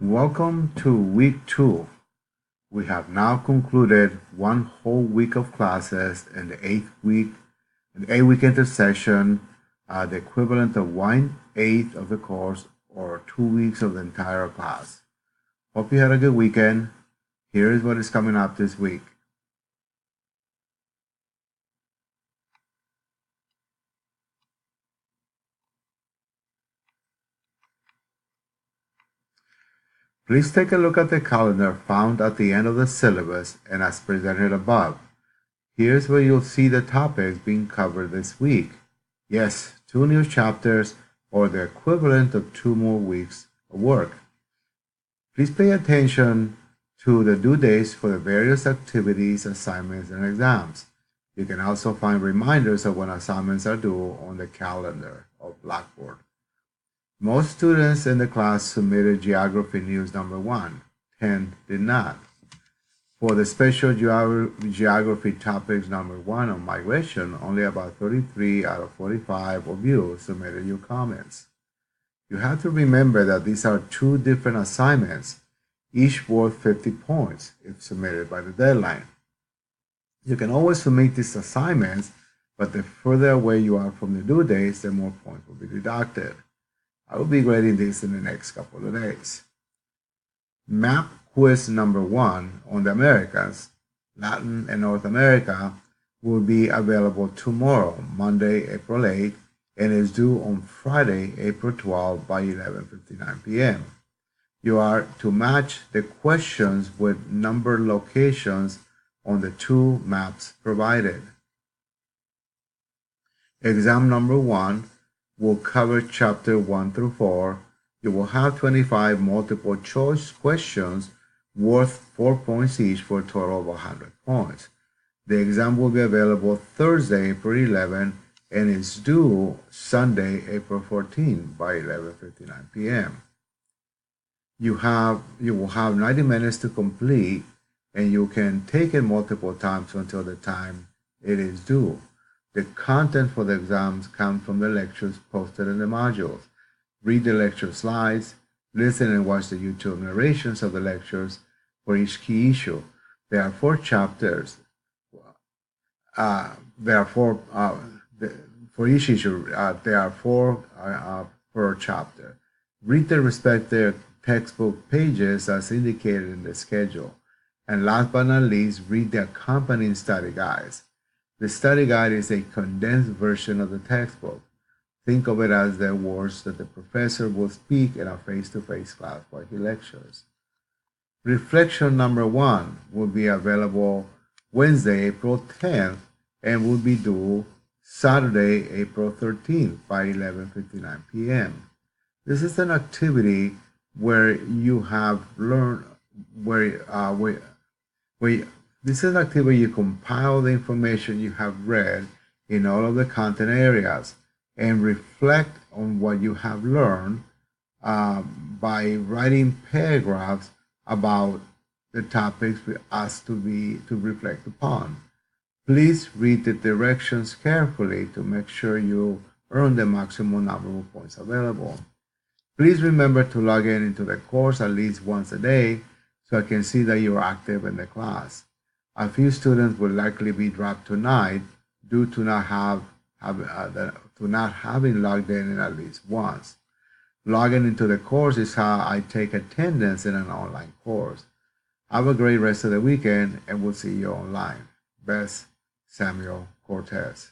Welcome to week 2. We have now concluded one whole week of classes in the 8-week intersession, the equivalent of 1/8 of the course or 2 weeks of the entire class. Hope you had a good weekend. Here is what is coming up this week. Please take a look at the calendar found at the end of the syllabus and as presented above. Here's where you'll see the topics being covered this week. Yes, 2 new chapters or the equivalent of 2 more weeks of work. Please pay attention to the due dates for the various activities, assignments, and exams. You can also find reminders of when assignments are due on the calendar of Blackboard. Most students in the class submitted Geography News number 1. 10 did not. For the special geography topics number 1 on migration, only about 33 out of 45 of you submitted your comments. You have to remember that these are 2 different assignments, each worth 50 points if submitted by the deadline. You can always submit these assignments, but the further away you are from the due dates, the more points will be deducted. I will be grading this in the next couple of days. Map quiz number 1 on the Americas, Latin and North America will be available tomorrow, Monday, April 8, and is due on Friday, April 12 by 11:59 p.m. You are to match the questions with numbered locations on the 2 maps provided. Exam number 1 will cover chapter 1 through 4. You will have 25 multiple choice questions worth 4 points each for a total of 100 points. The exam will be available Thursday, April 11, and is due Sunday, April 14 by 11:59 p.m. You will have 90 minutes to complete, and you can take it multiple times until the time it is due. The content for the exams comes from the lectures posted in the modules. Read the lecture slides, listen and watch the YouTube narrations of the lectures for each key issue. There are 4 chapters. For each issue, there are 4 per chapter. Read the respective textbook pages as indicated in the schedule. And last but not least, read the accompanying study guides. The study guide is a condensed version of the textbook. Think of it as the words that the professor will speak in a face-to-face class while he lectures. Reflection number 1 will be available Wednesday, April 10th, and will be due Saturday, April 13th by 11:59 p.m. This is an activity where you have learned this is an activity where you compile the information you have read in all of the content areas and reflect on what you have learned by writing paragraphs about the topics asked to reflect upon. Please read the directions carefully to make sure you earn the maximum number of points available. Please remember to log into the course at least once a day so I can see that you are active in the class. A few students will likely be dropped tonight due to not having logged in at least once. Logging into the course is how I take attendance in an online course. Have a great rest of the weekend, and we'll see you online. Best, Samuel Cortez.